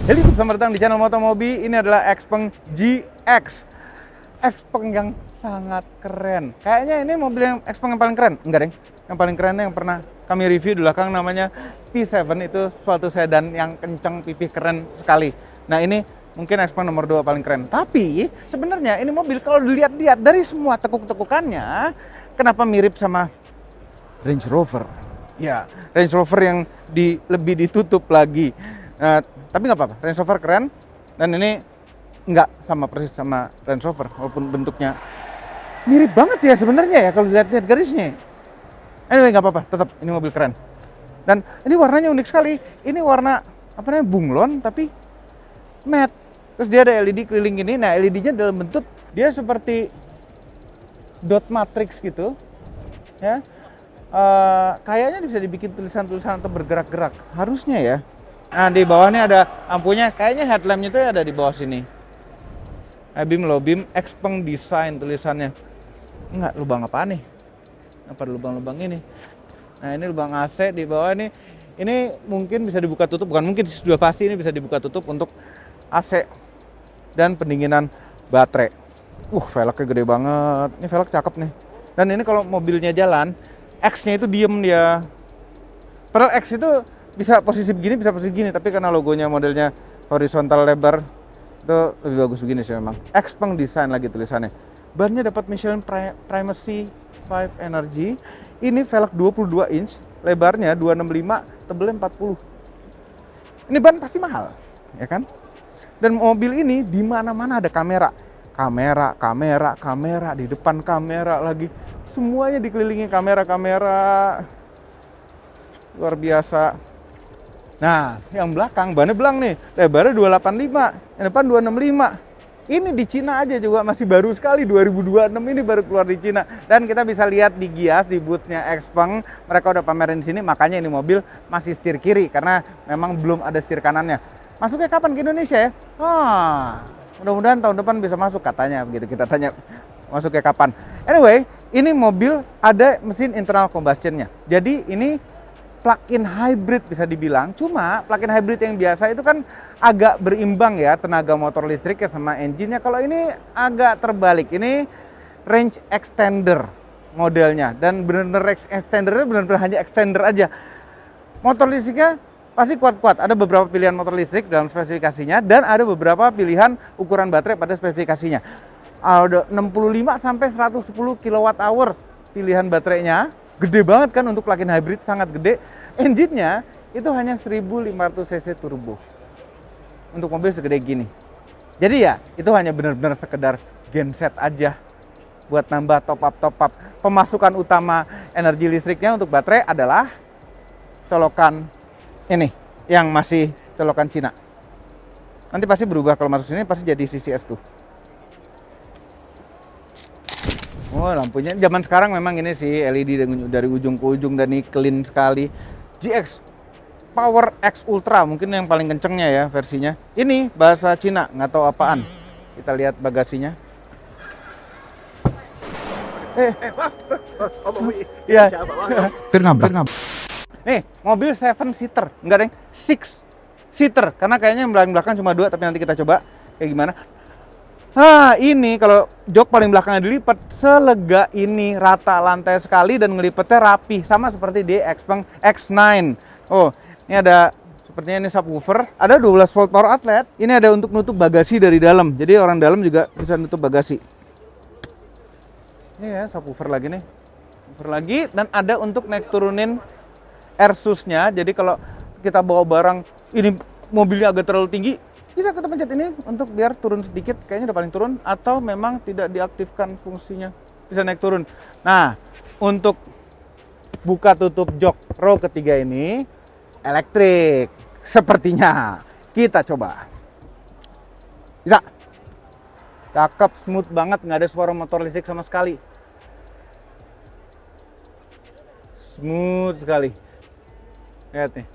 Halo, selamat datang di channel Motomobi. Ini adalah Xpeng GX. Xpeng yang sangat keren. Kayaknya ini mobil yang Xpeng yang paling keren. Enggak, deng. Yang paling keren yang pernah kami review di belakang namanya P7. Itu suatu sedan yang kenceng, pipih, keren sekali. Nah, ini mungkin Xpeng nomor 2 paling keren. Tapi sebenarnya ini mobil kalau dilihat-lihat dari semua tekuk-tekukannya, kenapa mirip sama Range Rover? Ya, Range Rover yang lebih ditutup lagi. Tapi nggak apa-apa, Range Rover keren. Dan ini nggak sama persis sama Range Rover, walaupun bentuknya mirip banget ya sebenarnya ya kalau dilihat garisnya. Anyway, nggak apa-apa, tetap ini mobil keren. Dan ini warnanya unik sekali. Ini warna apa namanya, bunglon tapi matte. Terus dia ada LED keliling ini. Nah, LED-nya dalam bentuk dia seperti dot matrix gitu, ya. Kayaknya bisa dibikin tulisan-tulisan atau bergerak-gerak, harusnya ya. Nah, di bawahnya ada lampunya, kayaknya headlampnya itu ada di bawah sini. High beam, low beam, Xpeng design tulisannya. Enggak, lubang apa nih? Apa lubang-lubang ini? Nah, ini lubang AC di bawah ini. Ini mungkin bisa dibuka tutup, bukan mungkin, sudah pasti ini bisa dibuka tutup untuk AC dan pendinginan baterai. Velgnya gede banget. Ini velg cakep nih. Dan ini kalau mobilnya jalan, X-nya itu diem dia. Padahal X itu bisa posisi begini, bisa posisi gini, tapi karena logonya modelnya horizontal lebar, itu lebih bagus begini sih memang. Xpeng design lagi tulisannya. Bannya dapat Michelin Primacy 5 Energy. Ini velg 22 inch, lebarnya 265, tebelnya 40. Ini ban pasti mahal, ya kan? Dan mobil ini di mana-mana ada kamera. Kamera, di depan kamera lagi. Semuanya dikelilingi kamera-kamera. Luar biasa. Nah, yang belakang bannya belang nih, lebarnya 285, yang depan 265. Ini di Cina aja juga masih baru sekali, 2026 ini baru keluar di Cina. Dan kita bisa lihat di Gias, di boothnya Xpeng, mereka udah pamerin di sini, makanya ini mobil masih setir kiri karena memang belum ada setir kanannya. Masuknya kapan ke Indonesia ya? Mudah-mudahan tahun depan bisa masuk katanya, begitu kita tanya masuknya kapan. Anyway, ini mobil ada mesin internal combustion-nya. Jadi ini plug-in hybrid bisa dibilang, cuma plug-in hybrid yang biasa itu kan agak berimbang ya tenaga motor listriknya sama engine-nya. Kalau ini agak terbalik, ini range extender modelnya, dan benar-benar range extendernya benar-benar hanya extender aja. Motor listriknya pasti kuat-kuat, ada beberapa pilihan motor listrik dalam spesifikasinya, dan ada beberapa pilihan ukuran baterai pada spesifikasinya. Ada 65 sampai 110 kWh pilihan baterainya. Gede banget kan untuk plug-in hybrid, sangat gede. Engine-nya itu hanya 1500 cc turbo untuk mobil segede gini. Jadi ya, itu hanya benar-benar sekedar genset aja buat nambah top up. Pemasukan utama energi listriknya untuk baterai adalah colokan ini yang masih colokan Cina. Nanti pasti berubah kalau masuk sini, pasti jadi CCS tuh. Lampunya zaman sekarang memang ini sih LED dari ujung ke ujung, dan ini clean sekali. GX Power X Ultra mungkin yang paling kencengnya ya versinya. Ini bahasa Cina, nggak tahu apaan. Kita lihat bagasinya. Iya. Nabrak. Nih, mobil 7 seater, enggak deng, 6 seater. Karena kayaknya yang belakang cuma 2, tapi nanti kita coba kayak gimana. Ini kalau jok paling belakangnya dilipat, selega ini, rata lantai sekali, dan ngelipetnya rapi, sama seperti di Xpeng X9. Ini ada sepertinya ini subwoofer, ada 12 volt power outlet. Ini ada untuk nutup bagasi dari dalam, jadi orang dalam juga bisa nutup bagasi. Ini ya subwoofer lagi nih, subwoofer lagi, dan ada untuk naik turunin air susnya. Jadi kalau kita bawa barang, ini mobilnya agak terlalu tinggi, bisa kita pencet ini untuk biar turun sedikit, kayaknya udah paling turun, atau memang tidak diaktifkan fungsinya, bisa naik turun. Nah, untuk buka tutup jok row ketiga ini elektrik sepertinya. Kita coba. Bisa. Cakep, smooth banget, nggak ada suara motor listrik sama sekali. Smooth sekali. Lihat nih.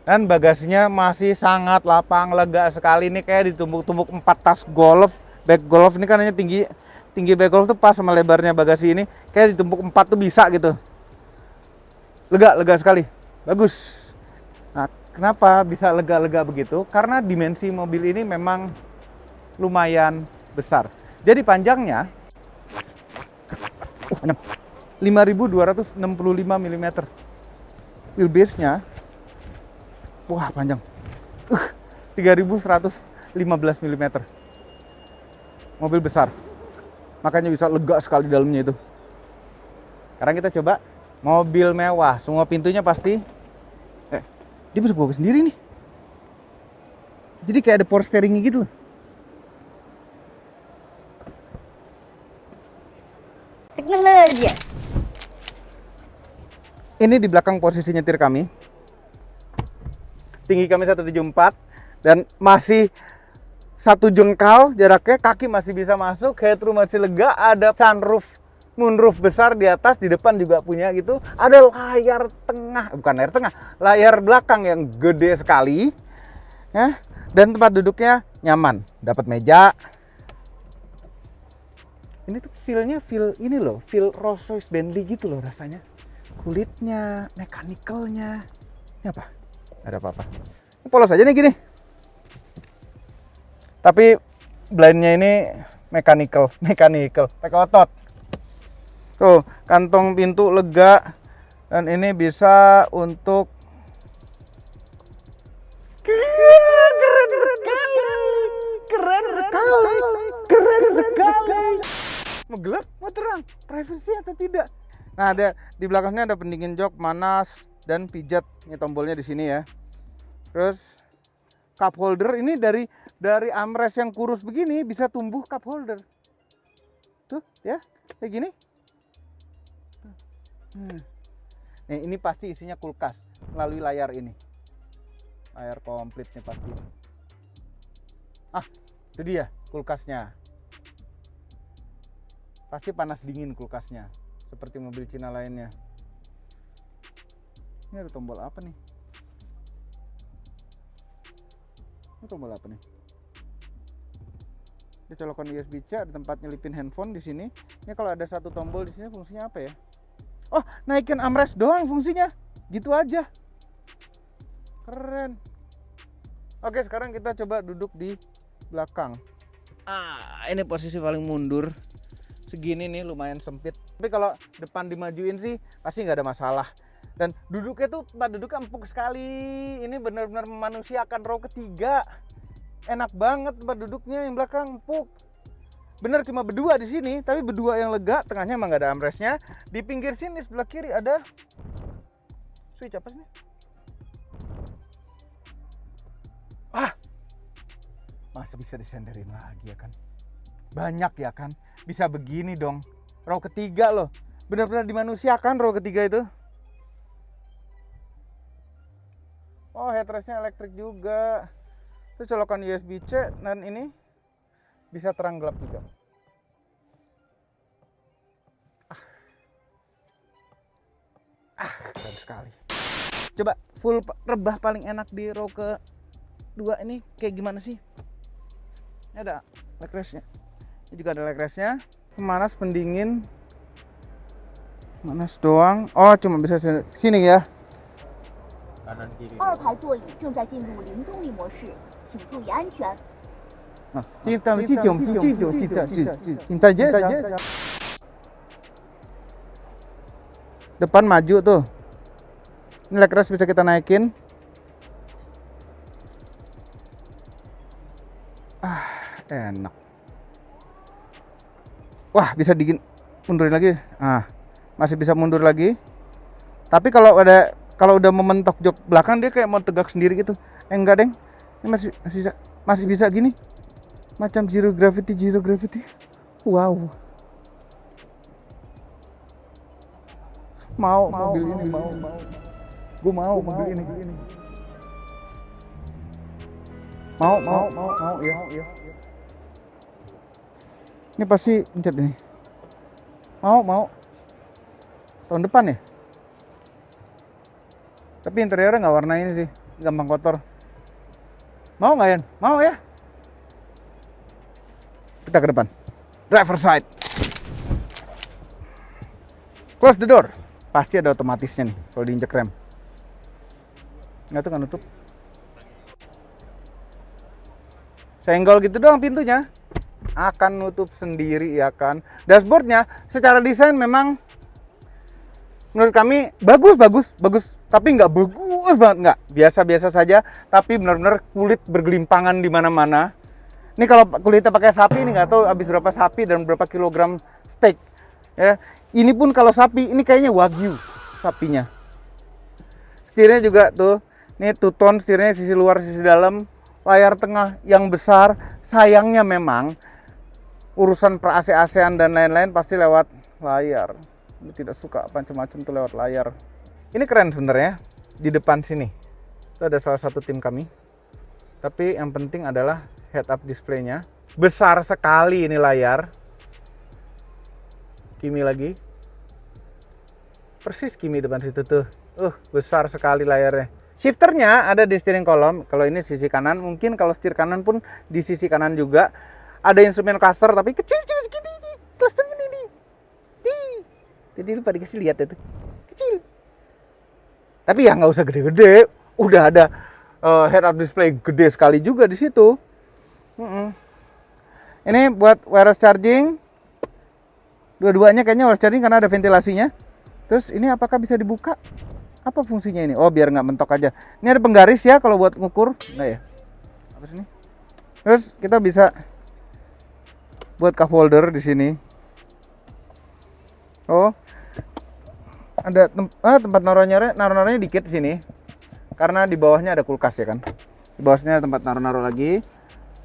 Dan bagasinya masih sangat lapang, lega sekali. Ini kayak ditumbuk-tumbuk 4 tas golf. Bag golf ini kan hanya tinggi bag golf tuh pas sama lebarnya bagasi ini. Kayak ditumbuk 4 tuh bisa gitu. Lega sekali. Bagus. Nah, Kenapa bisa lega-lega begitu? Karena dimensi mobil ini memang lumayan besar. Jadi panjangnya 5.265 mm. Wheelbase-nya wah panjang. 3.115 mm. Mobil besar. Makanya bisa lega sekali dalamnya itu. Sekarang kita coba mobil mewah. Semua pintunya pasti dia bisa buka sendiri nih. Jadi kayak ada power steering gitu. Teknologi. Ini di belakang posisi nyetir kami. Tinggi kami 174 dan masih 1 jengkal jaraknya, kaki masih bisa masuk, headroom masih lega, ada sunroof, moonroof besar di atas, di depan juga punya gitu. Ada layar tengah, bukan layar tengah, layar belakang yang gede sekali. Ya, dan tempat duduknya nyaman, dapat meja. Ini tuh feel-nya feel ini loh, feel Rolls-Royce Bentley gitu loh rasanya. Kulitnya, mechanical-nya. Ini apa? Ada apa-apa. Ini polos aja nih gini. Tapi blindnya ini mechanical, pakai otot. Tuh, kantong pintu lega dan ini bisa untuk keren sekali. Mau gelap, mau terang, privacy atau tidak? Nah, ada di belakangnya ada pendingin jok, panas dan pijat. Ini tombolnya di sini ya. Terus cup holder ini dari armrest yang kurus begini bisa tumbuh cup holder. Tuh, ya, kayak gini. Nih, ini pasti isinya kulkas melalui layar ini. Layar komplit nih pasti. Ah, itu dia kulkasnya. Pasti panas dingin kulkasnya, seperti mobil Cina lainnya. Ini ada tombol apa nih? Ini tombol apa nih? Dia colokan USB-C, ada tempat nyelipin handphone di sini. Ini kalau ada satu tombol di sini fungsinya apa ya? Oh, naikin armrest doang fungsinya. Gitu aja. Keren. Oke, sekarang kita coba duduk di belakang. Ini posisi paling mundur. Segini nih lumayan sempit. Tapi kalau depan dimajuin sih pasti nggak ada masalah. Dan duduknya tuh tempat duduknya empuk sekali. Ini benar-benar memanusiakan row ketiga. Enak banget tempat duduknya, yang belakang empuk. Bener cuma berdua di sini, tapi berdua yang lega. Tengahnya emang nggak ada armrestnya. Di pinggir sini sebelah kiri ada switch apa sih? Masa bisa disenderin lagi ya kan? Banyak ya kan? Bisa begini dong. Row ketiga loh. Benar-benar dimanusiakan row ketiga itu. Oh, headrestnya elektrik juga. Terus colokan USB-C dan ini bisa terang gelap juga. Keren sekali. Coba full rebah paling enak di row kedua ini kayak gimana sih? Ini ada leg restnya. Ini juga ada leg restnya. Pemanas, pendingin. Panas doang. Oh, cuma bisa sini ya. Kanan kiri. 2排座椅正在进入零动力模式，请注意安全。 Cinta aja. Depan maju tuh. Ini leg rest bisa kita naikin. Enak. Wah, bisa mundurin lagi. Masih bisa mundur lagi. Tapi kalau udah mementok jok belakang dia kayak mau tegak sendiri gitu. Enggak, Deng. Ini masih bisa gini. Macam zero gravity. Wow. Mau mobil ini. Gue mau mobil ini. Mau ya. Ini pasti pencet ini. Mau. Tahun depan ya. Tapi interiornya nggak warna ini sih, gampang kotor. Mau nggak, Yan? Mau ya? Kita ke depan. Driver side. Close the door. Pasti ada otomatisnya nih kalau diinjek rem. Nggak tuh kan nutup. Senggol gitu doang pintunya akan nutup sendiri ya kan. Dashboardnya secara desain memang menurut kami bagus, tapi nggak bagus banget, nggak biasa-biasa saja, tapi benar-benar kulit bergelimpangan di mana-mana. Ini kalau kulitnya pakai sapi, ini nggak tahu habis berapa sapi dan berapa kilogram steak. Ya, ini pun kalau sapi, ini kayaknya wagyu sapinya. Setirnya juga tuh, ini two tone setirnya, sisi luar, sisi dalam, layar tengah yang besar. Sayangnya memang urusan per AC-AC-an dan lain-lain pasti lewat layar. Tidak suka macam-macam tuh lewat layar. Ini keren sebenarnya di depan sini. Itu ada salah satu tim kami. Tapi yang penting adalah head up display-nya. Besar sekali ini layar. Kimi lagi. Persis Kimi depan situ tuh. Besar sekali layarnya. Shifternya ada di steering column. Kalau ini sisi kanan, mungkin kalau setir kanan pun di sisi kanan juga. Ada instrumen cluster tapi kecil segini. Clusternya ini. Jadi lupa dikasih lihat itu. Kecil. Tapi ya nggak usah gede-gede. Udah ada head up display gede sekali juga di situ. Ini buat wireless charging. Dua-duanya kayaknya wireless charging karena ada ventilasinya. Terus ini apakah bisa dibuka? Apa fungsinya ini? Oh, biar nggak mentok aja. Ini ada penggaris ya kalau buat ngukur. Nggak ya? Apa sini? Terus kita bisa buat cup holder di sini. Oh, ada tempat naruh-naruhnya dikit di sini. Karena di bawahnya ada kulkas ya kan. Di bawahnya ada tempat naruh-naruh lagi.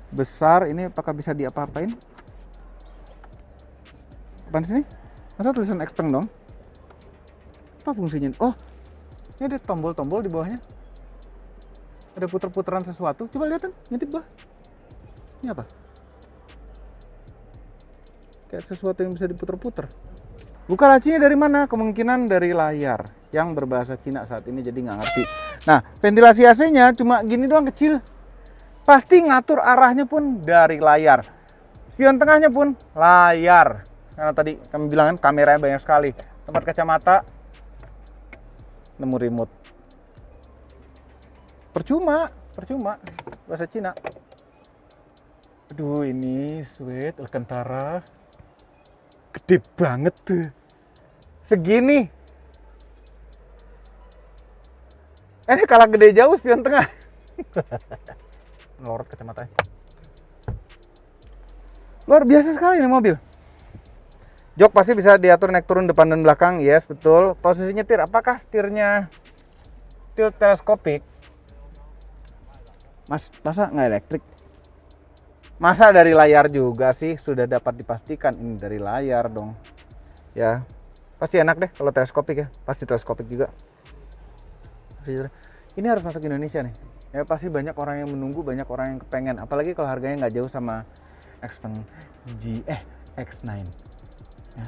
Besar, ini apakah bisa diapa-apain? Apaan sini? Masa tulisan Xpeng dong? Apa fungsinya? Oh, ini ada tombol-tombol di bawahnya. Ada puter-puteran sesuatu. Coba lihatin, ngintip bah. Ini apa? Kayak sesuatu yang bisa diputer-puter. Buka lacinya dari mana? Kemungkinan dari layar yang berbahasa Cina saat ini, jadi nggak ngerti. Nah, ventilasi AC-nya cuma gini doang kecil. Pasti ngatur arahnya pun dari layar. Spion tengahnya pun layar. Karena tadi kami bilang kan kameranya banyak sekali. Tempat kacamata nemu remote. Percuma bahasa Cina. Aduh, ini sweet Alcantara. Gede banget tuh. Segini. Ini kalah gede jauh spion tengah. Lorot kacamatanya. Luar biasa sekali ini mobil. Jok pasti bisa diatur naik turun depan dan belakang. Yes, betul. Posisi nyetir, apakah setirnya tilt teleskopik? Masa nggak elektrik? Masa dari layar juga sih? Sudah dapat dipastikan ini dari layar dong. Ya, pasti enak deh kalau teleskopik ya. Pasti teleskopik juga. Ini harus masuk Indonesia nih. Ya pasti banyak orang yang menunggu, banyak orang yang kepengen. Apalagi kalau harganya nggak jauh sama Xpeng X9. Ya,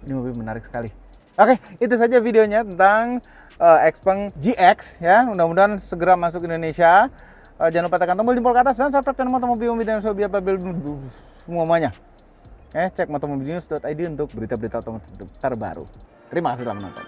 ini mobil menarik sekali. Oke, itu saja videonya tentang Xpeng GX ya. Mudah-mudahan segera masuk Indonesia. Jangan lupa tekan tombol jempol ke atas dan subscribe channel Motomobil dan Sobi semuanya. Cek motomobilnews.id untuk berita-berita otomotif terbaru. Terima kasih telah menonton.